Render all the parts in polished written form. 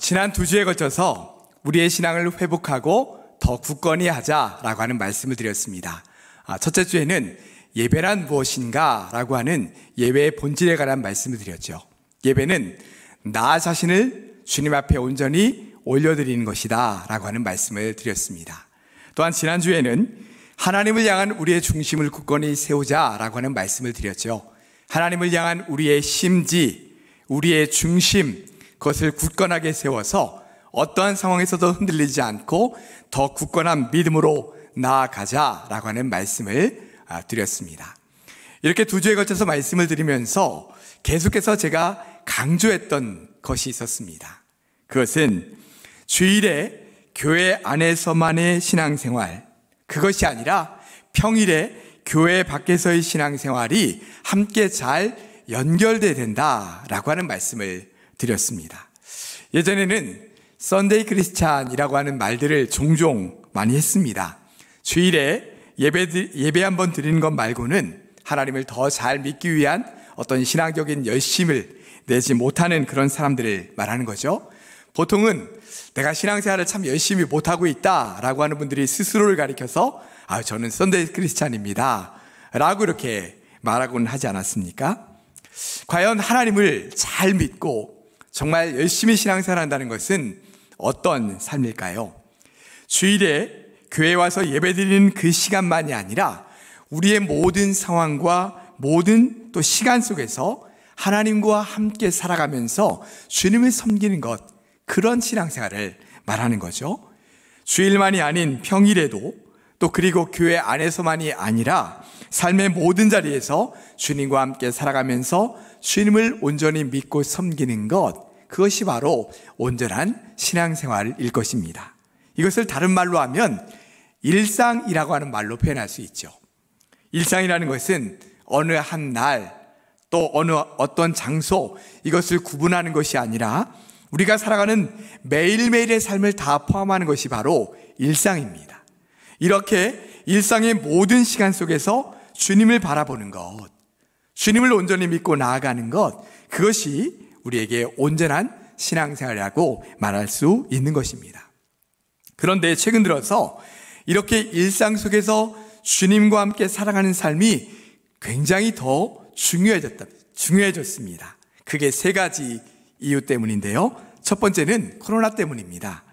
지난 2주에 걸쳐서 우리의 신앙을 회복하고 더 굳건히 하자라고 하는 말씀을 드렸습니다. 첫째 주에는 예배란 무엇인가 라고 하는 예배의 본질에 관한 말씀을 드렸죠. 예배는 나 자신을 주님 앞에 온전히 올려드리는 것이다 라고 하는 말씀을 드렸습니다. 또한 지난주에는 하나님을 향한 우리의 중심을 굳건히 세우자라고 하는 말씀을 드렸죠. 하나님을 향한 우리의 심지, 우리의 중심, 그것을 굳건하게 세워서 어떠한 상황에서도 흔들리지 않고 더 굳건한 믿음으로 나아가자라고 하는 말씀을 드렸습니다. 이렇게 2주에 걸쳐서 말씀을 드리면서 계속해서 제가 강조했던 것이 있었습니다. 그것은 주일에 교회 안에서만의 신앙생활, 그것이 아니라 평일에 교회 밖에서의 신앙생활이 함께 잘 연결돼야 된다라고 하는 말씀을 드렸습니다. 예전에는 썬데이 크리스찬이라고 하는 말들을 종종 많이 했습니다. 주일에 예배 한번 드리는 것 말고는 하나님을 더 잘 믿기 위한 어떤 신앙적인 열심을 내지 못하는 그런 사람들을 말하는 거죠. 보통은 내가 신앙생활을 참 열심히 못하고 있다라고 하는 분들이 스스로를 가리켜서 저는 썬데이 크리스찬입니다 라고 이렇게 말하고는 하지 않았습니까? 과연 하나님을 잘 믿고 정말 열심히 신앙생활 한다는 것은 어떤 삶일까요? 주일에 교회에 와서 예배드리는 그 시간만이 아니라 우리의 모든 상황과 모든 또 시간 속에서 하나님과 함께 살아가면서 주님을 섬기는 것, 그런 신앙생활을 말하는 거죠. 주일만이 아닌 평일에도 또 그리고 교회 안에서만이 아니라 삶의 모든 자리에서 주님과 함께 살아가면서 주님을 온전히 믿고 섬기는 것, 그것이 바로 온전한 신앙생활일 것입니다. 이것을 다른 말로 하면 일상이라고 하는 말로 표현할 수 있죠. 일상이라는 것은 어느 한 날, 또 어느 어떤 장소, 이것을 구분하는 것이 아니라 우리가 살아가는 매일매일의 삶을 다 포함하는 것이 바로 일상입니다. 이렇게 일상의 모든 시간 속에서 주님을 바라보는 것, 주님을 온전히 믿고 나아가는 것, 그것이 우리에게 온전한 신앙생활이라고 말할 수 있는 것입니다. 그런데 최근 들어서 이렇게 일상 속에서 주님과 함께 살아가는 삶이 굉장히 더 중요해졌습니다. 그게 3가지 이유 때문인데요. 첫 번째는 코로나 때문입니다.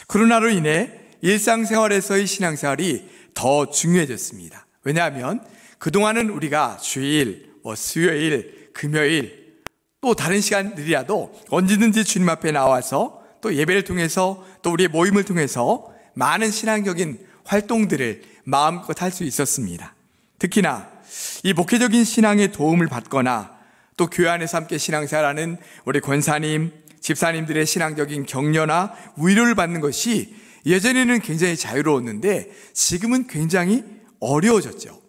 코로나로 인해 일상생활에서의 신앙생활이 더 중요해졌습니다. 왜냐하면 그동안은 우리가 주일, 수요일, 금요일 또 다른 시간들이라도 언제든지 주님 앞에 나와서 또 예배를 통해서 또 우리의 모임을 통해서 많은 신앙적인 활동들을 마음껏 할 수 있었습니다. 특히나 이 목회적인 신앙의 도움을 받거나 또 교회 안에서 함께 신앙생활하는 우리 권사님, 집사님들의 신앙적인 격려나 위로를 받는 것이 예전에는 굉장히 자유로웠는데 지금은 굉장히 어려워졌죠.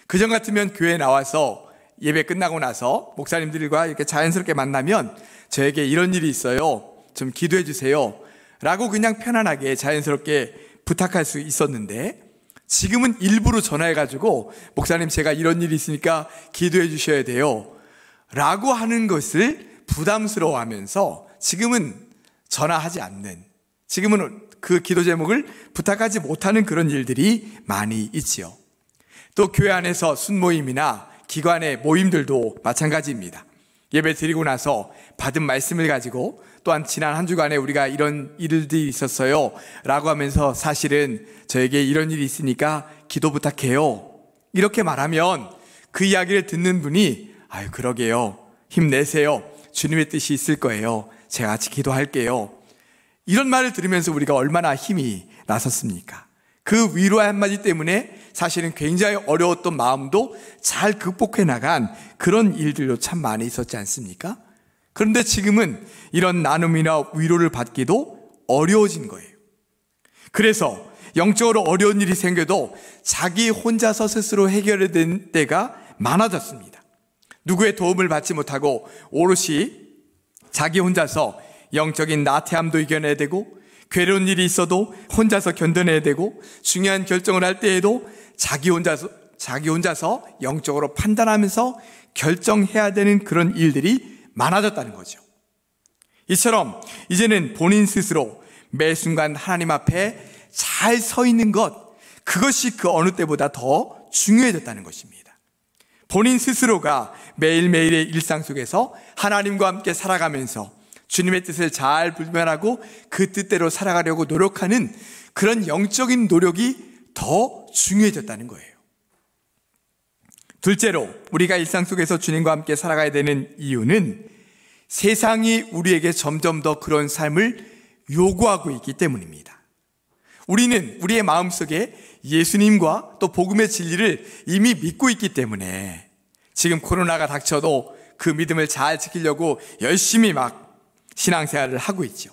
그전 같으면 교회에 나와서 예배 끝나고 나서 목사님들과 이렇게 자연스럽게 만나면 저에게 이런 일이 있어요, 좀 기도해 주세요 라고 그냥 편안하게 자연스럽게 부탁할 수 있었는데, 지금은 일부러 전화해가지고 목사님 제가 이런 일이 있으니까 기도해 주셔야 돼요 라고 하는 것을 부담스러워하면서 지금은 전화하지 않는, 지금은 그 기도 제목을 부탁하지 못하는 그런 일들이 많이 있지요. 또 교회 안에서 순모임이나 기관의 모임들도 마찬가지입니다. 예배 드리고 나서 받은 말씀을 가지고 또한 지난 한 주간에 우리가 이런 일들이 있었어요 라고 하면서 사실은 저에게 이런 일이 있으니까 기도 부탁해요 이렇게 말하면 그 이야기를 듣는 분이 그러게요, 힘내세요, 주님의 뜻이 있을 거예요, 제가 같이 기도할게요, 이런 말을 들으면서 우리가 얼마나 힘이 나섰습니까? 그 위로의 한마디 때문에 사실은 굉장히 어려웠던 마음도 잘 극복해 나간 그런 일들도 참 많이 있었지 않습니까? 그런데 지금은 이런 나눔이나 위로를 받기도 어려워진 거예요. 그래서 영적으로 어려운 일이 생겨도 자기 혼자서 스스로 해결해야 되는 때가 많아졌습니다. 누구의 도움을 받지 못하고 오롯이 자기 혼자서 영적인 나태함도 이겨내야 되고, 괴로운 일이 있어도 혼자서 견뎌내야 되고, 중요한 결정을 할 때에도 자기 혼자서 영적으로 판단하면서 결정해야 되는 그런 일들이 많아졌다는 거죠. 이처럼 이제는 본인 스스로 매 순간 하나님 앞에 잘 서 있는 것, 그것이 그 어느 때보다 더 중요해졌다는 것입니다. 본인 스스로가 매일매일의 일상 속에서 하나님과 함께 살아가면서 주님의 뜻을 잘 분별하고 그 뜻대로 살아가려고 노력하는 그런 영적인 노력이 더 중요해졌다는 거예요. 둘째로, 우리가 일상 속에서 주님과 함께 살아가야 되는 이유는 세상이 우리에게 점점 더 그런 삶을 요구하고 있기 때문입니다. 우리는 우리의 마음속에 예수님과 또 복음의 진리를 이미 믿고 있기 때문에 지금 코로나가 닥쳐도 그 믿음을 잘 지키려고 열심히 막 신앙생활을 하고 있죠.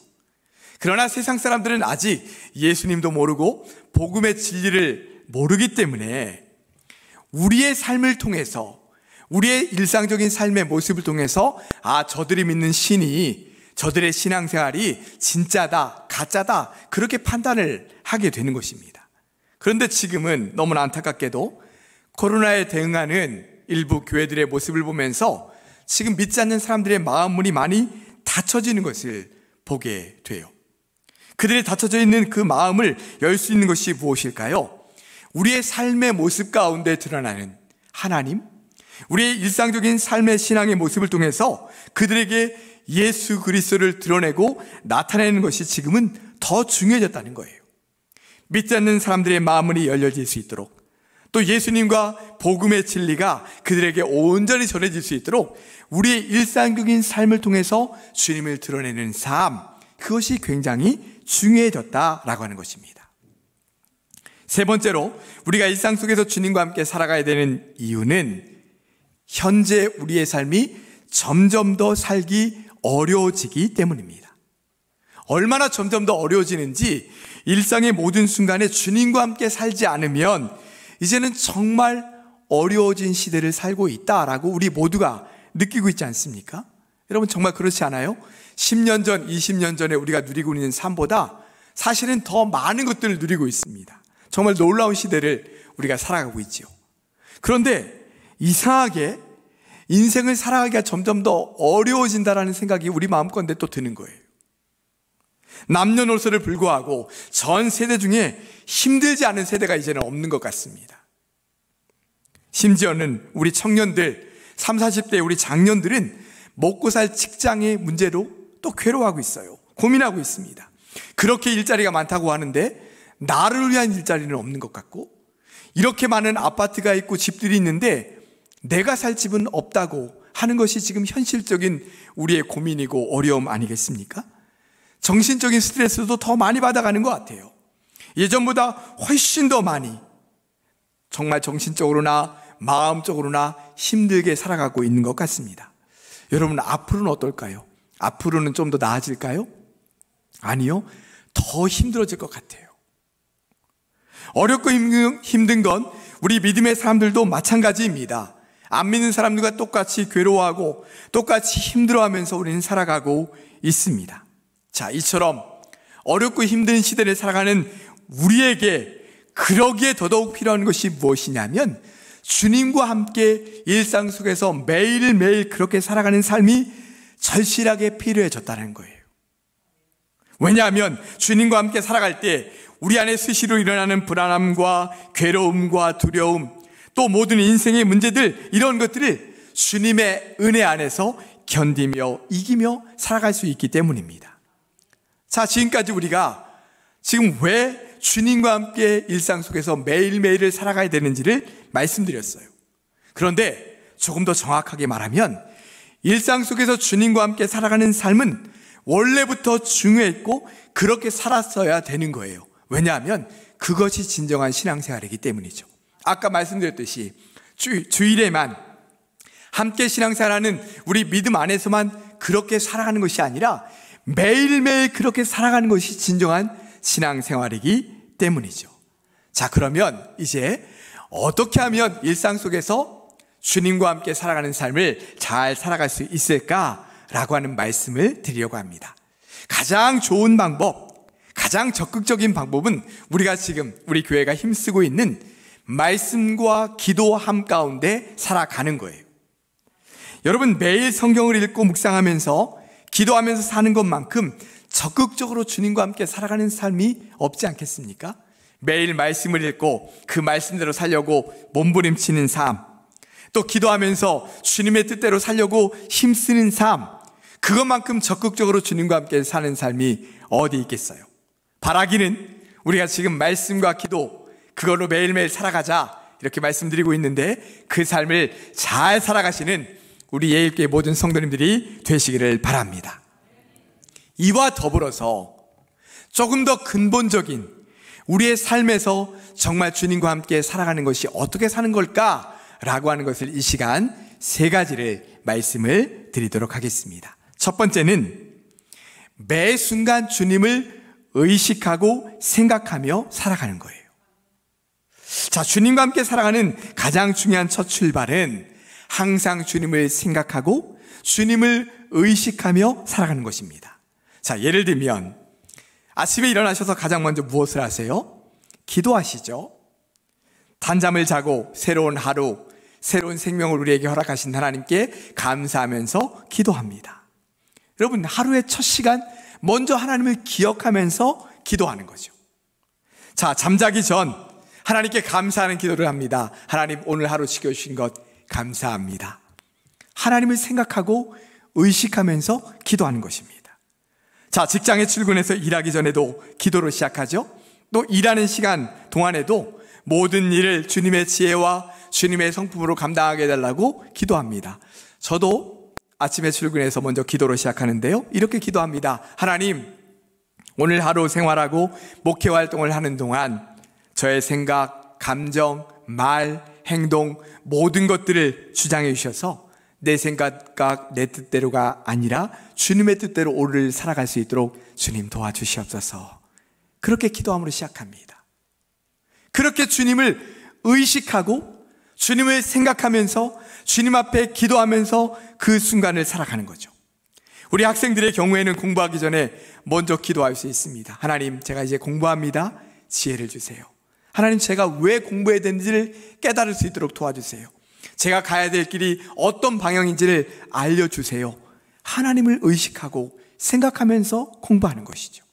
그러나 세상 사람들은 아직 예수님도 모르고 복음의 진리를 모르기 때문에 우리의 삶을 통해서, 우리의 일상적인 삶의 모습을 통해서 저들이 믿는 신이, 저들의 신앙생활이 진짜다, 가짜다, 그렇게 판단을 하게 되는 것입니다. 그런데 지금은 너무나 안타깝게도 코로나에 대응하는 일부 교회들의 모습을 보면서 지금 믿지 않는 사람들의 마음문이 많이 닫혀지는 것을 보게 돼요. 그들의 닫혀져 있는 그 마음을 열 수 있는 것이 무엇일까요? 우리의 삶의 모습 가운데 드러나는 하나님, 우리의 일상적인 삶의 신앙의 모습을 통해서 그들에게 예수 그리스도를 드러내고 나타내는 것이 지금은 더 중요해졌다는 거예요. 믿지 않는 사람들의 마음문이 열려질 수 있도록, 또 예수님과 복음의 진리가 그들에게 온전히 전해질 수 있도록 우리의 일상적인 삶을 통해서 주님을 드러내는 삶, 그것이 굉장히 중요해졌다라고 하는 것입니다. 세 번째로, 우리가 일상 속에서 주님과 함께 살아가야 되는 이유는 현재 우리의 삶이 점점 더 살기 어려워지기 때문입니다. 얼마나 점점 더 어려워지는지, 일상의 모든 순간에 주님과 함께 살지 않으면 이제는 정말 어려워진 시대를 살고 있다라고 우리 모두가 느끼고 있지 않습니까? 여러분, 정말 그렇지 않아요? 10년 전, 20년 전에 우리가 누리고 있는 삶보다 사실은 더 많은 것들을 누리고 있습니다. 정말 놀라운 시대를 우리가 살아가고 있죠. 그런데 이상하게 인생을 살아가기가 점점 더 어려워진다라는 생각이 우리 마음가운데 또 드는 거예요. 남녀노소를 불구하고 전 세대 중에 힘들지 않은 세대가 이제는 없는 것 같습니다. 심지어는 우리 청년들, 30, 40대 우리 장년들은 먹고 살 직장의 문제로 또 괴로워하고 있어요. 고민하고 있습니다. 그렇게 일자리가 많다고 하는데 나를 위한 일자리는 없는 것 같고, 이렇게 많은 아파트가 있고 집들이 있는데 내가 살 집은 없다고 하는 것이 지금 현실적인 우리의 고민이고 어려움 아니겠습니까? 정신적인 스트레스도 더 많이 받아가는 것 같아요. 예전보다 훨씬 더 많이 정말 정신적으로나 마음적으로나 힘들게 살아가고 있는 것 같습니다. 여러분, 앞으로는 어떨까요? 앞으로는 좀 더 나아질까요? 아니요, 더 힘들어질 것 같아요. 어렵고 힘든 건 우리 믿음의 사람들도 마찬가지입니다. 안 믿는 사람들과 똑같이 괴로워하고 똑같이 힘들어하면서 우리는 살아가고 있습니다. 자, 이처럼 어렵고 힘든 시대를 살아가는 우리에게 그러기에 더더욱 필요한 것이 무엇이냐면 주님과 함께 일상 속에서 매일매일 그렇게 살아가는 삶이 절실하게 필요해졌다는 거예요. 왜냐하면 주님과 함께 살아갈 때 우리 안에 수시로 일어나는 불안함과 괴로움과 두려움, 또 모든 인생의 문제들, 이런 것들을 주님의 은혜 안에서 견디며 이기며 살아갈 수 있기 때문입니다. 자, 지금까지 우리가 지금 왜 주님과 함께 일상 속에서 매일매일을 살아가야 되는지를 말씀드렸어요. 그런데 조금 더 정확하게 말하면 일상 속에서 주님과 함께 살아가는 삶은 원래부터 중요했고 그렇게 살았어야 되는 거예요. 왜냐하면 그것이 진정한 신앙생활이기 때문이죠. 아까 말씀드렸듯이 주일에만 함께 신앙생활하는 우리 믿음 안에서만 그렇게 살아가는 것이 아니라 매일매일 그렇게 살아가는 것이 진정한 신앙생활이기 때문이죠. 자, 그러면 이제 어떻게 하면 일상 속에서 주님과 함께 살아가는 삶을 잘 살아갈 수 있을까라고 하는 말씀을 드리려고 합니다. 가장 좋은 방법, 가장 적극적인 방법은 우리가 지금 우리 교회가 힘쓰고 있는 말씀과 기도함 가운데 살아가는 거예요. 여러분, 매일 성경을 읽고 묵상하면서 기도하면서 사는 것만큼 적극적으로 주님과 함께 살아가는 삶이 없지 않겠습니까? 매일 말씀을 읽고 그 말씀대로 살려고 몸부림치는 삶, 또 기도하면서 주님의 뜻대로 살려고 힘쓰는 삶, 그것만큼 적극적으로 주님과 함께 사는 삶이 어디 있겠어요? 바라기는 우리가 지금 말씀과 기도, 그걸로 매일매일 살아가자 이렇게 말씀드리고 있는데, 그 삶을 잘 살아가시는 우리 예일교회 모든 성도님들이 되시기를 바랍니다. 이와 더불어서 조금 더 근본적인 우리의 삶에서 정말 주님과 함께 살아가는 것이 어떻게 사는 걸까라고 하는 것을 이 시간 세 가지를 말씀을 드리도록 하겠습니다. 첫 번째는 매 순간 주님을 의식하고 생각하며 살아가는 거예요. 자, 주님과 함께 살아가는 가장 중요한 첫 출발은 항상 주님을 생각하고 주님을 의식하며 살아가는 것입니다. 자, 예를 들면 아침에 일어나셔서 가장 먼저 무엇을 하세요? 기도하시죠. 단잠을 자고 새로운 하루, 새로운 생명을 우리에게 허락하신 하나님께 감사하면서 기도합니다. 여러분, 하루의 첫 시간 먼저 하나님을 기억하면서 기도하는 거죠. 자, 잠자기 전 하나님께 감사하는 기도를 합니다. 하나님, 오늘 하루 지켜주신 것 감사합니다. 하나님을 생각하고 의식하면서 기도하는 것입니다. 자, 직장에 출근해서 일하기 전에도 기도로 시작하죠. 또 일하는 시간 동안에도 모든 일을 주님의 지혜와 주님의 성품으로 감당하게 해달라고 기도합니다. 저도 아침에 출근해서 먼저 기도로 시작하는데요, 이렇게 기도합니다. 하나님, 오늘 하루 생활하고 목회 활동을 하는 동안 저의 생각, 감정, 말, 행동 모든 것들을 주장해 주셔서 내 생각과 내 뜻대로가 아니라 주님의 뜻대로 오늘 살아갈 수 있도록 주님 도와주시옵소서. 그렇게 기도함으로 시작합니다. 그렇게 주님을 의식하고 주님을 생각하면서 주님 앞에 기도하면서 그 순간을 살아가는 거죠. 우리 학생들의 경우에는 공부하기 전에 먼저 기도할 수 있습니다. 하나님, 제가 이제 공부합니다. 지혜를 주세요. 하나님, 제가 왜 공부해야 되는지를 깨달을 수 있도록 도와주세요. 제가 가야 될 길이 어떤 방향인지를 알려주세요. 하나님을 의식하고 생각하면서 공부하는 것이죠.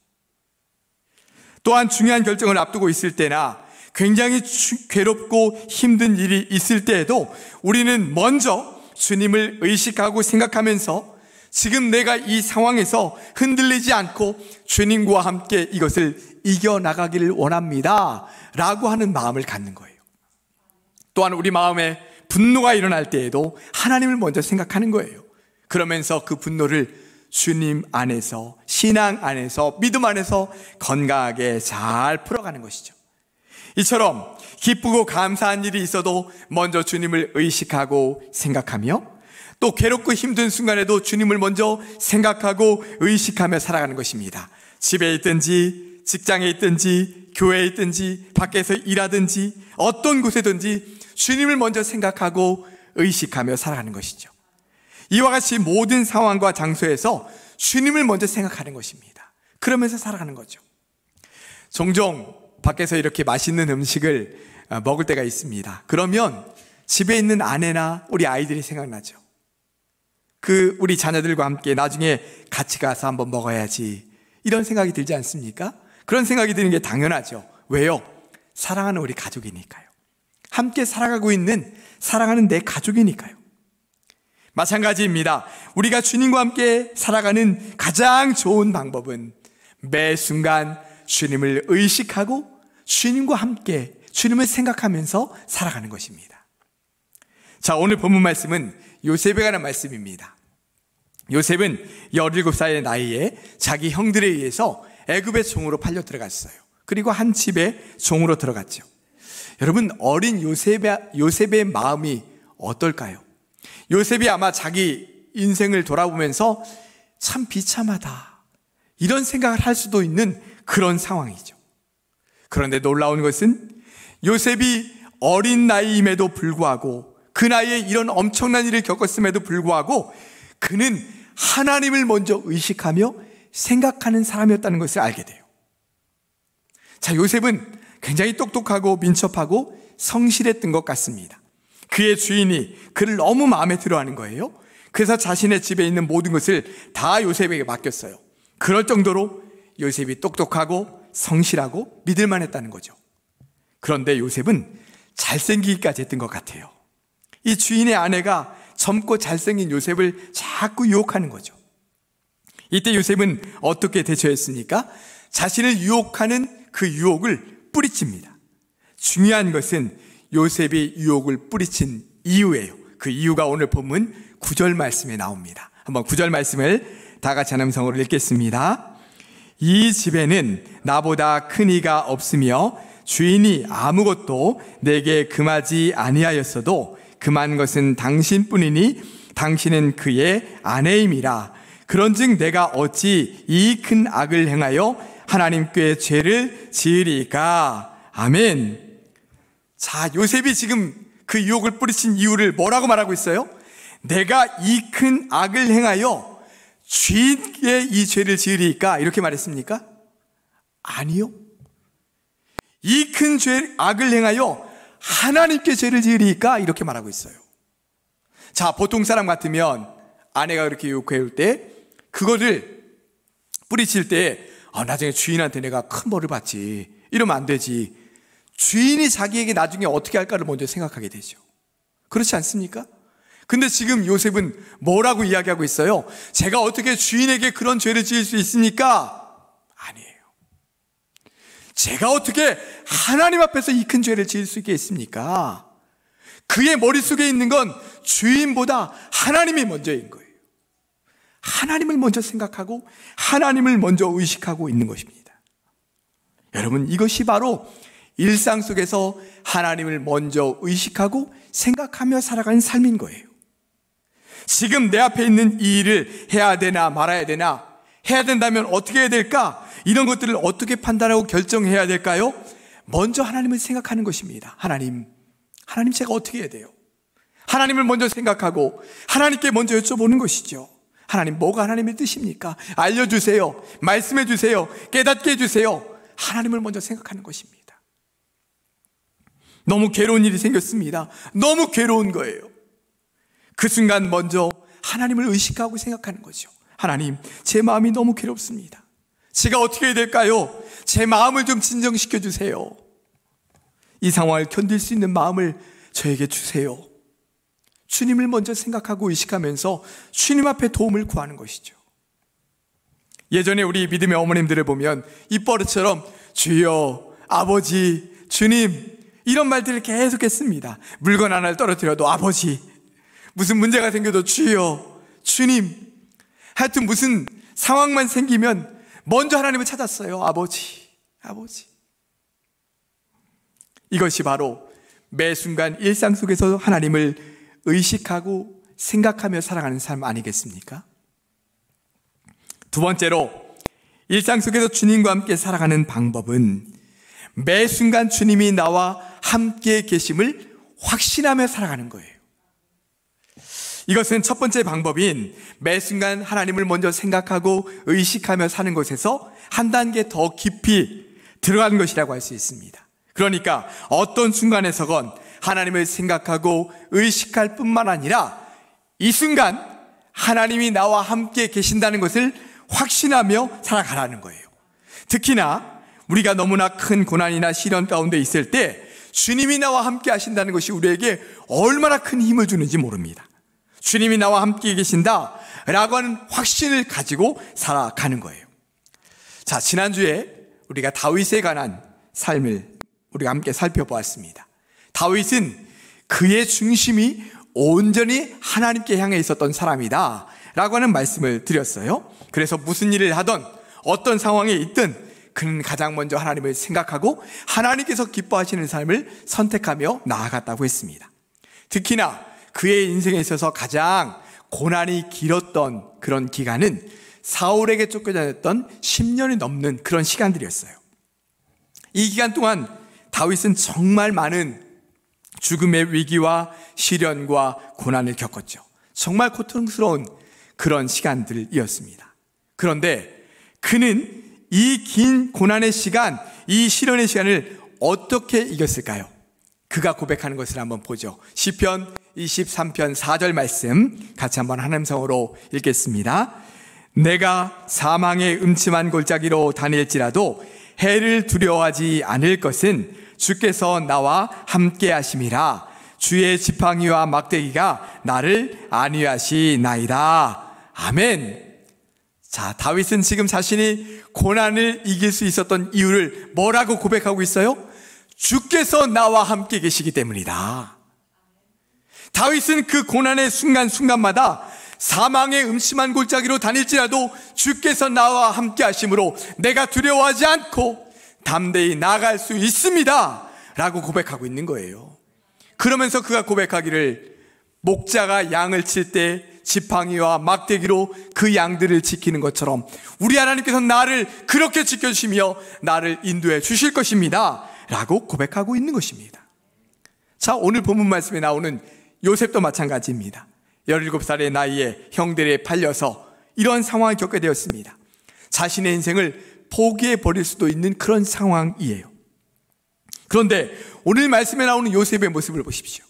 또한 중요한 결정을 앞두고 있을 때나 굉장히 괴롭고 힘든 일이 있을 때에도 우리는 먼저 주님을 의식하고 생각하면서 지금 내가 이 상황에서 흔들리지 않고 주님과 함께 이것을 이겨나가기를 원합니다 라고 하는 마음을 갖는 거예요. 또한 우리 마음에 분노가 일어날 때에도 하나님을 먼저 생각하는 거예요. 그러면서 그 분노를 주님 안에서, 신앙 안에서, 믿음 안에서 건강하게 잘 풀어가는 것이죠. 이처럼 기쁘고 감사한 일이 있어도 먼저 주님을 의식하고 생각하며, 또 괴롭고 힘든 순간에도 주님을 먼저 생각하고 의식하며 살아가는 것입니다. 집에 있든지 직장에 있든지 교회에 있든지 밖에서 일하든지 어떤 곳에든지 주님을 먼저 생각하고 의식하며 살아가는 것이죠. 이와 같이 모든 상황과 장소에서 주님을 먼저 생각하는 것입니다. 그러면서 살아가는 거죠. 종종 밖에서 이렇게 맛있는 음식을 먹을 때가 있습니다. 그러면 집에 있는 아내나 우리 아이들이 생각나죠. 우리 자녀들과 함께 나중에 같이 가서 한번 먹어야지, 이런 생각이 들지 않습니까? 그런 생각이 드는 게 당연하죠. 왜요? 사랑하는 우리 가족이니까요. 함께 살아가고 있는 사랑하는 내 가족이니까요. 마찬가지입니다. 우리가 주님과 함께 살아가는 가장 좋은 방법은 매 순간 주님을 의식하고 주님과 함께 주님을 생각하면서 살아가는 것입니다. 자, 오늘 본문 말씀은 요셉에 관한 말씀입니다. 요셉은 17살의 나이에 자기 형들에 의해서 애굽의 종으로 팔려 들어갔어요. 그리고 한 집에 종으로 들어갔죠. 여러분, 어린 요셉의 마음이 어떨까요? 요셉이 아마 자기 인생을 돌아보면서 참 비참하다, 이런 생각을 할 수도 있는 그런 상황이죠. 그런데 놀라운 것은 요셉이 어린 나이임에도 불구하고, 그 나이에 이런 엄청난 일을 겪었음에도 불구하고 그는 하나님을 먼저 의식하며 생각하는 사람이었다는 것을 알게 돼요. 자, 요셉은 굉장히 똑똑하고 민첩하고 성실했던 것 같습니다. 그의 주인이 그를 너무 마음에 들어하는 거예요. 그래서 자신의 집에 있는 모든 것을 다 요셉에게 맡겼어요. 그럴 정도로 요셉이 똑똑하고 성실하고 믿을만 했다는 거죠. 그런데 요셉은 잘생기기까지 했던 것 같아요. 이 주인의 아내가 젊고 잘생긴 요셉을 자꾸 유혹하는 거죠. 이때 요셉은 어떻게 대처했습니까? 자신을 유혹하는 그 유혹을 뿌리칩니다. 중요한 것은 요셉이 유혹을 뿌리친 이유예요. 그 이유가 오늘 본문 9절 말씀에 나옵니다. 한번 9절 말씀을 다 같이 하나님 성으로 읽겠습니다. 이 집에는 나보다 큰 이가 없으며 주인이 아무것도 내게 금하지 아니하였어도 금한 것은 당신뿐이니 당신은 그의 아내임이라. 그런즉 내가 어찌 이 큰 악을 행하여 하나님께 죄를 지으리까. 아멘. 자, 요셉이 지금 그 유혹을 뿌리친 이유를 뭐라고 말하고 있어요? 내가 이 큰 악을 행하여 주인께 이 죄를 지으리까? 이렇게 말했습니까? 아니요. 이 큰 악을 행하여 하나님께 죄를 지으리까? 이렇게 말하고 있어요. 자, 보통 사람 같으면 아내가 그렇게 유혹해올 때 그거를 뿌리칠 때 나중에 주인한테 내가 큰 벌을 받지, 이러면 안 되지. 주인이 자기에게 나중에 어떻게 할까를 먼저 생각하게 되죠. 그렇지 않습니까? 근데 지금 요셉은 뭐라고 이야기하고 있어요? 제가 어떻게 주인에게 그런 죄를 지을 수 있습니까? 아니에요. 제가 어떻게 하나님 앞에서 이 큰 죄를 지을 수 있겠습니까? 그의 머릿속에 있는 건 주인보다 하나님이 먼저인 거예요. 하나님을 먼저 생각하고 하나님을 먼저 의식하고 있는 것입니다. 여러분, 이것이 바로 일상 속에서 하나님을 먼저 의식하고 생각하며 살아가는 삶인 거예요. 지금 내 앞에 있는 이 일을 해야 되나 말아야 되나, 해야 된다면 어떻게 해야 될까, 이런 것들을 어떻게 판단하고 결정해야 될까요? 먼저 하나님을 생각하는 것입니다. 하나님 제가 어떻게 해야 돼요? 하나님을 먼저 생각하고 하나님께 먼저 여쭤보는 것이죠. 하나님, 뭐가 하나님의 뜻입니까? 알려주세요. 말씀해 주세요. 깨닫게 해주세요. 하나님을 먼저 생각하는 것입니다. 너무 괴로운 일이 생겼습니다. 너무 괴로운 거예요. 그 순간 먼저 하나님을 의식하고 생각하는 거죠. 하나님, 제 마음이 너무 괴롭습니다. 제가 어떻게 해야 될까요? 제 마음을 좀 진정시켜 주세요. 이 상황을 견딜 수 있는 마음을 저에게 주세요. 주님을 먼저 생각하고 의식하면서 주님 앞에 도움을 구하는 것이죠. 예전에 우리 믿음의 어머님들을 보면 입버릇처럼 주여, 아버지, 주님, 이런 말들을 계속 했습니다. 물건 하나를 떨어뜨려도 아버지, 무슨 문제가 생겨도 주여, 주님, 하여튼 무슨 상황만 생기면 먼저 하나님을 찾았어요. 아버지. 이것이 바로 매 순간 일상 속에서 하나님을 의식하고 생각하며 살아가는 삶 아니겠습니까? 두 번째로, 일상 속에서 주님과 함께 살아가는 방법은 매 순간 주님이 나와 함께 계심을 확신하며 살아가는 거예요. 이것은 첫 번째 방법인 매 순간 하나님을 먼저 생각하고 의식하며 사는 것에서 한 단계 더 깊이 들어가는 것이라고 할 수 있습니다. 그러니까 어떤 순간에서건 하나님을 생각하고 의식할 뿐만 아니라 이 순간 하나님이 나와 함께 계신다는 것을 확신하며 살아가라는 거예요. 특히나 우리가 너무나 큰 고난이나 시련 가운데 있을 때 주님이 나와 함께 하신다는 것이 우리에게 얼마나 큰 힘을 주는지 모릅니다. 주님이 나와 함께 계신다라고 하는 확신을 가지고 살아가는 거예요. 자, 지난주에 우리가 다윗에 관한 삶을 우리가 함께 살펴보았습니다. 다윗은 그의 중심이 온전히 하나님께 향해 있었던 사람이다 라고 하는 말씀을 드렸어요. 그래서 무슨 일을 하든 어떤 상황에 있든 그는 가장 먼저 하나님을 생각하고 하나님께서 기뻐하시는 삶을 선택하며 나아갔다고 했습니다. 특히나 그의 인생에 있어서 가장 고난이 길었던 그런 기간은 사울에게 쫓겨다녔던 10년이 넘는 그런 시간들이었어요. 이 기간 동안 다윗은 정말 많은 죽음의 위기와 시련과 고난을 겪었죠. 정말 고통스러운 그런 시간들이었습니다. 그런데 그는 이 긴 고난의 시간, 이 시련의 시간을 어떻게 이겼을까요? 그가 고백하는 것을 한번 보죠. 시편 23편 4절 말씀 같이 한번 한 음성으로 읽겠습니다. 내가 사망의 음침한 골짜기로 다닐지라도 해를 두려워하지 않을 것은 주께서 나와 함께 하심이라. 주의 지팡이와 막대기가 나를 안위하시나이다. 아멘. 자, 다윗은 지금 자신이 고난을 이길 수 있었던 이유를 뭐라고 고백하고 있어요? 주께서 나와 함께 계시기 때문이다. 다윗은 그 고난의 순간순간마다 사망의 음침한 골짜기로 다닐지라도 주께서 나와 함께 하심으로 내가 두려워하지 않고 담대히 나아갈 수 있습니다 라고 고백하고 있는 거예요. 그러면서 그가 고백하기를 목자가 양을 칠 때 지팡이와 막대기로 그 양들을 지키는 것처럼 우리 하나님께서 나를 그렇게 지켜주시며 나를 인도해 주실 것입니다 라고 고백하고 있는 것입니다. 자, 오늘 본문 말씀에 나오는 요셉도 마찬가지입니다. 17살의 나이에 형들에 팔려서 이런 상황을 겪게 되었습니다. 자신의 인생을 포기해 버릴 수도 있는 그런 상황이에요. 그런데 오늘 말씀에 나오는 요셉의 모습을 보십시오.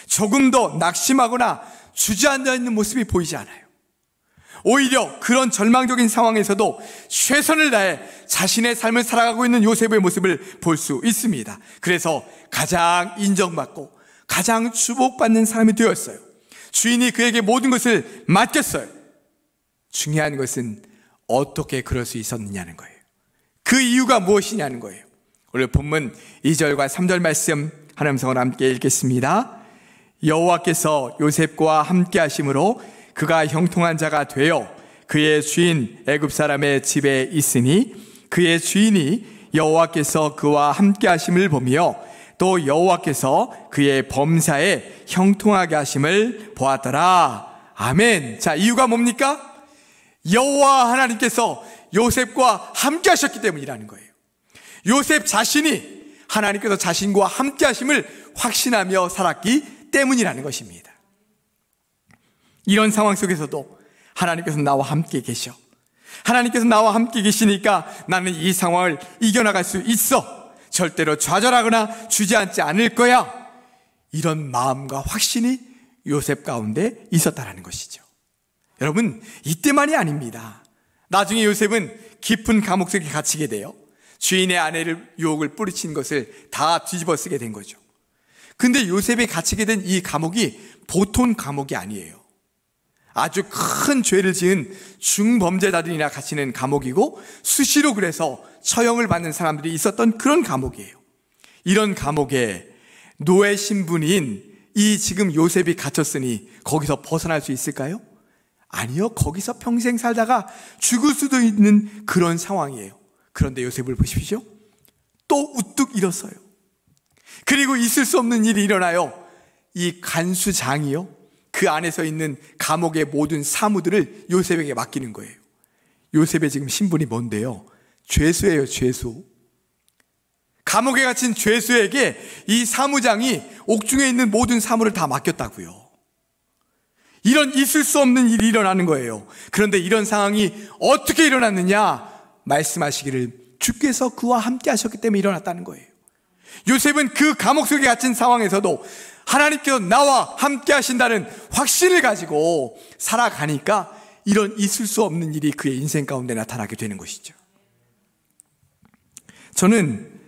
조금 더 낙심하거나 주저앉아 있는 모습이 보이지 않아요. 오히려 그런 절망적인 상황에서도 최선을 다해 자신의 삶을 살아가고 있는 요셉의 모습을 볼 수 있습니다. 그래서 가장 인정받고 가장 주목받는 사람이 되었어요. 주인이 그에게 모든 것을 맡겼어요. 중요한 것은 어떻게 그럴 수 있었느냐는 거예요. 그 이유가 무엇이냐는 거예요. 오늘 본문 2절과 3절 말씀 한 음성으로 함께 읽겠습니다. 여호와께서 요셉과 함께 하심으로 그가 형통한 자가 되어 그의 주인 애굽 사람의 집에 있으니 그의 주인이 여호와께서 그와 함께 하심을 보며 또 여호와께서 그의 범사에 형통하게 하심을 보았더라. 아멘. 자, 이유가 뭡니까? 여호와 하나님께서 요셉과 함께 하셨기 때문이라는 거예요. 요셉 자신이 하나님께서 자신과 함께 하심을 확신하며 살았기 때문이라는 것입니다. 이런 상황 속에서도 하나님께서 나와 함께 계셔. 하나님께서 나와 함께 계시니까 나는 이 상황을 이겨나갈 수 있어. 절대로 좌절하거나 주저앉지 않을 거야. 이런 마음과 확신이 요셉 가운데 있었다는 것이죠. 여러분, 이때만이 아닙니다. 나중에 요셉은 깊은 감옥 속에 갇히게 돼요. 주인의 아내를 유혹을 뿌리친 것을 다 뒤집어 쓰게 된 거죠. 근데 요셉이 갇히게 된 이 감옥이 보통 감옥이 아니에요. 아주 큰 죄를 지은 중범죄자들이나 갇히는 감옥이고 수시로 그래서 처형을 받는 사람들이 있었던 그런 감옥이에요. 이런 감옥에 노예 신분인 이 지금 요셉이 갇혔으니 거기서 벗어날 수 있을까요? 아니요. 거기서 평생 살다가 죽을 수도 있는 그런 상황이에요. 그런데 요셉을 보십시오. 또 우뚝 일었어요. 그리고 있을 수 없는 일이 일어나요. 이 간수장이요, 그 안에서 있는 감옥의 모든 사무들을 요셉에게 맡기는 거예요. 요셉의 지금 신분이 뭔데요? 죄수예요, 죄수. 감옥에 갇힌 죄수에게 이 사무장이 옥중에 있는 모든 사무를 다 맡겼다고요. 이런 있을 수 없는 일이 일어나는 거예요. 그런데 이런 상황이 어떻게 일어났느냐? 말씀하시기를 주께서 그와 함께 하셨기 때문에 일어났다는 거예요. 요셉은 그 감옥 속에 갇힌 상황에서도 하나님께서 나와 함께 하신다는 확신을 가지고 살아가니까 이런 있을 수 없는 일이 그의 인생 가운데 나타나게 되는 것이죠. 저는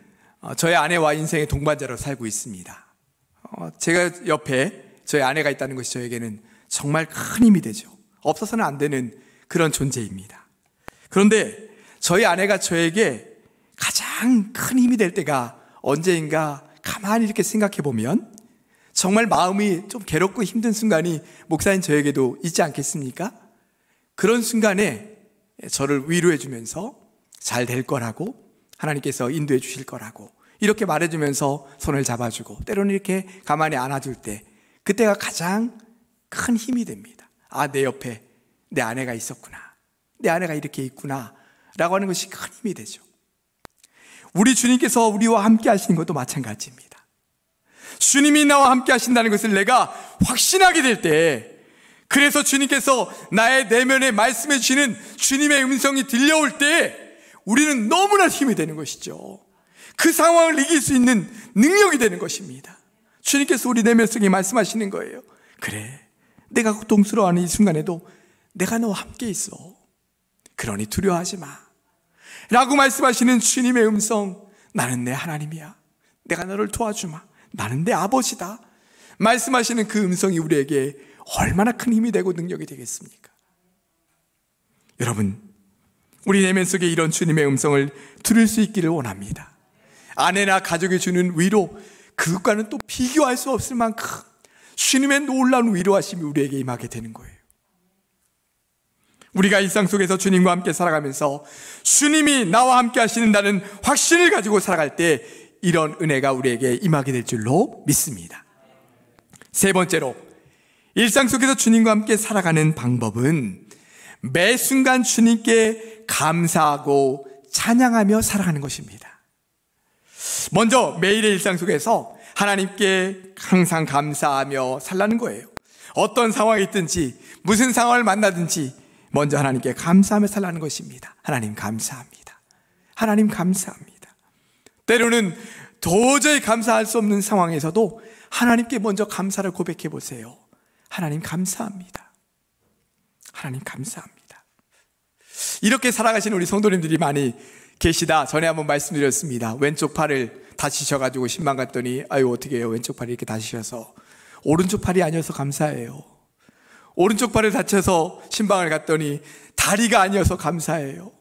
저희 아내와 인생의 동반자로 살고 있습니다. 제가 옆에 저희 아내가 있다는 것이 저에게는 정말 큰 힘이 되죠. 없어서는 안 되는 그런 존재입니다. 그런데 저희 아내가 저에게 가장 큰 힘이 될 때가 언제인가 가만히 이렇게 생각해 보면 정말 마음이 좀 괴롭고 힘든 순간이 목사인 저에게도 있지 않겠습니까? 그런 순간에 저를 위로해 주면서 잘 될 거라고, 하나님께서 인도해 주실 거라고 이렇게 말해주면서 손을 잡아주고 때로는 이렇게 가만히 안아줄 때, 그때가 가장 큰 힘이 됩니다. 아, 내 옆에 내 아내가 있었구나, 내 아내가 이렇게 있구나 라고 하는 것이 큰 힘이 되죠. 우리 주님께서 우리와 함께 하시는 것도 마찬가지입니다. 주님이 나와 함께 하신다는 것을 내가 확신하게 될 때, 그래서 주님께서 나의 내면에 말씀해 주시는 주님의 음성이 들려올 때 우리는 너무나 힘이 되는 것이죠. 그 상황을 이길 수 있는 능력이 되는 것입니다. 주님께서 우리 내면 속에 말씀하시는 거예요. 그래, 내가 고통스러워하는 이 순간에도 내가 너와 함께 있어. 그러니 두려워하지 마 라고 말씀하시는 주님의 음성, 나는 내 하나님이야, 내가 너를 도와주마, 나는 내 아버지다 말씀하시는 그 음성이 우리에게 얼마나 큰 힘이 되고 능력이 되겠습니까? 여러분, 우리 내면 속에 이런 주님의 음성을 들을 수 있기를 원합니다. 아내나 가족이 주는 위로, 그것과는 또 비교할 수 없을 만큼 주님의 놀라운 위로하심이 우리에게 임하게 되는 거예요. 우리가 일상 속에서 주님과 함께 살아가면서 주님이 나와 함께 하시는다는 확신을 가지고 살아갈 때 이런 은혜가 우리에게 임하게 될 줄로 믿습니다. 세 번째로, 일상 속에서 주님과 함께 살아가는 방법은 매 순간 주님께 감사하고 찬양하며 살아가는 것입니다. 먼저 매일의 일상 속에서 하나님께 항상 감사하며 살라는 거예요. 어떤 상황이 있든지 무슨 상황을 만나든지 먼저 하나님께 감사하며 살라는 것입니다. 하나님 감사합니다. 하나님 감사합니다. 때로는 도저히 감사할 수 없는 상황에서도 하나님께 먼저 감사를 고백해 보세요. 하나님 감사합니다. 하나님 감사합니다. 이렇게 살아가시는 우리 성도님들이 많이 계시다. 전에 한번 말씀드렸습니다. 왼쪽 팔을 다치셔가지고 신방 갔더니 아유 어떻게 해요, 왼쪽 팔이 이렇게 다치셔서. 오른쪽 팔이 아니어서 감사해요. 오른쪽 팔을 다쳐서 신방을 갔더니 다리가 아니어서 감사해요.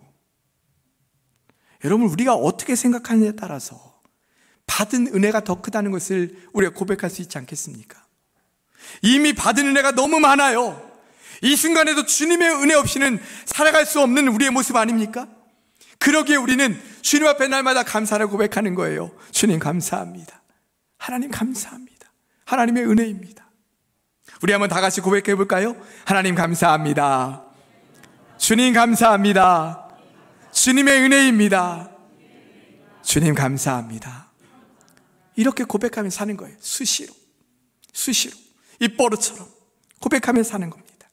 여러분, 우리가 어떻게 생각하느냐에 따라서 받은 은혜가 더 크다는 것을 우리가 고백할 수 있지 않겠습니까? 이미 받은 은혜가 너무 많아요. 이 순간에도 주님의 은혜 없이는 살아갈 수 없는 우리의 모습 아닙니까? 그러기에 우리는 주님 앞에 날마다 감사를 고백하는 거예요. 주님 감사합니다. 하나님 감사합니다. 하나님의 은혜입니다. 우리 한번 다 같이 고백해 볼까요? 하나님 감사합니다. 주님 감사합니다. 주님의 은혜입니다. 주님 감사합니다. 이렇게 고백하며 사는 거예요. 수시로 입버릇처럼 고백하며 사는 겁니다.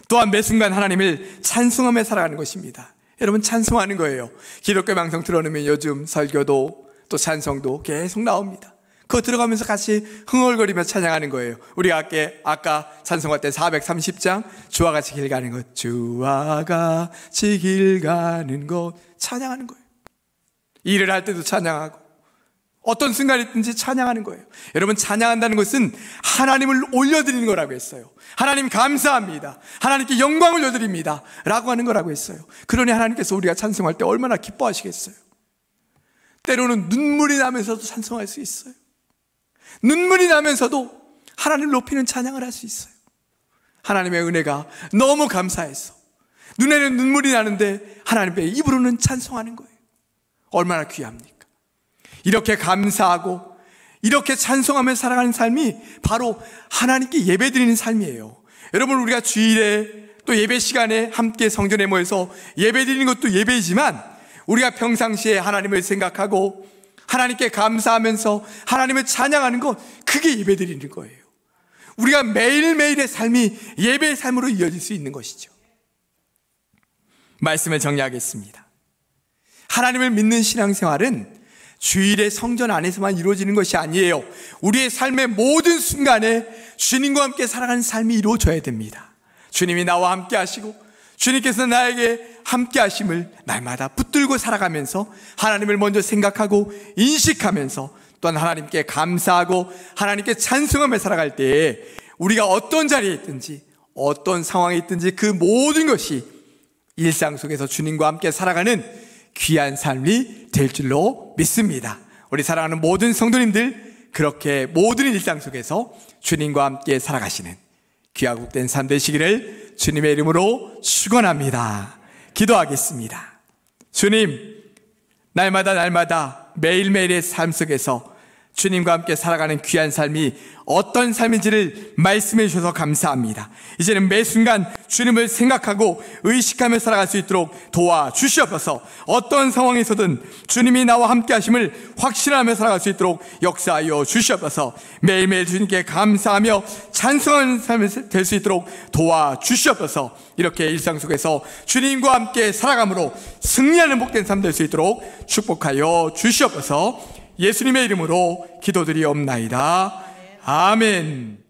또한 매 순간 하나님을 찬송하며 살아가는 것입니다. 여러분, 찬송하는 거예요. 기독교 방송 틀어놓으면 요즘 설교도 또 찬송도 계속 나옵니다. 그거 들어가면서 같이 흥얼거리며 찬양하는 거예요. 우리가 아까 찬송할 때 430장 주와 같이 길 가는 것, 주와 같이 길 가는 것 찬양하는 거예요. 일을 할 때도 찬양하고 어떤 순간이든지 찬양하는 거예요. 여러분, 찬양한다는 것은 하나님을 올려드리는 거라고 했어요. 하나님 감사합니다, 하나님께 영광을 올려드립니다 라고 하는 거라고 했어요. 그러니 하나님께서 우리가 찬송할 때 얼마나 기뻐하시겠어요. 때로는 눈물이 나면서도 찬송할 수 있어요. 눈물이 나면서도 하나님을 높이는 찬양을 할 수 있어요. 하나님의 은혜가 너무 감사해서 눈에는 눈물이 나는데 하나님의 입으로는 찬송하는 거예요. 얼마나 귀합니까? 이렇게 감사하고 이렇게 찬송하며 살아가는 삶이 바로 하나님께 예배드리는 삶이에요. 여러분, 우리가 주일에 또 예배 시간에 함께 성전에 모여서 예배드리는 것도 예배이지만 우리가 평상시에 하나님을 생각하고 하나님께 감사하면서 하나님을 찬양하는 것, 그게 예배드리는 거예요. 우리가 매일매일의 삶이 예배의 삶으로 이어질 수 있는 것이죠. 말씀을 정리하겠습니다. 하나님을 믿는 신앙생활은 주일의 성전 안에서만 이루어지는 것이 아니에요. 우리의 삶의 모든 순간에 주님과 함께 살아가는 삶이 이루어져야 됩니다. 주님이 나와 함께 하시고 주님께서 나에게 함께 하심을 날마다 붙들고 살아가면서 하나님을 먼저 생각하고 인식하면서 또한 하나님께 감사하고 하나님께 찬송하며 살아갈 때에 우리가 어떤 자리에 있든지 어떤 상황에 있든지 그 모든 것이 일상 속에서 주님과 함께 살아가는 귀한 삶이 될 줄로 믿습니다. 우리 사랑하는 모든 성도님들, 그렇게 모든 일상 속에서 주님과 함께 살아가시는 귀하고 복된 삶 되시기를 주님의 이름으로 축원합니다. 기도하겠습니다. 주님, 날마다 매일매일의 삶 속에서 주님과 함께 살아가는 귀한 삶이 어떤 삶인지를 말씀해 주셔서 감사합니다. 이제는 매 순간 주님을 생각하고 의식하며 살아갈 수 있도록 도와주시옵소서. 어떤 상황에서든 주님이 나와 함께 하심을 확신하며 살아갈 수 있도록 역사하여 주시옵소서. 매일매일 주님께 감사하며 찬송하는 삶이 될 수 있도록 도와주시옵소서. 이렇게 일상 속에서 주님과 함께 살아감으로 승리하는 복된 삶 될 수 있도록 축복하여 주시옵소서. 예수님의 이름으로 기도드리옵나이다. 아멘.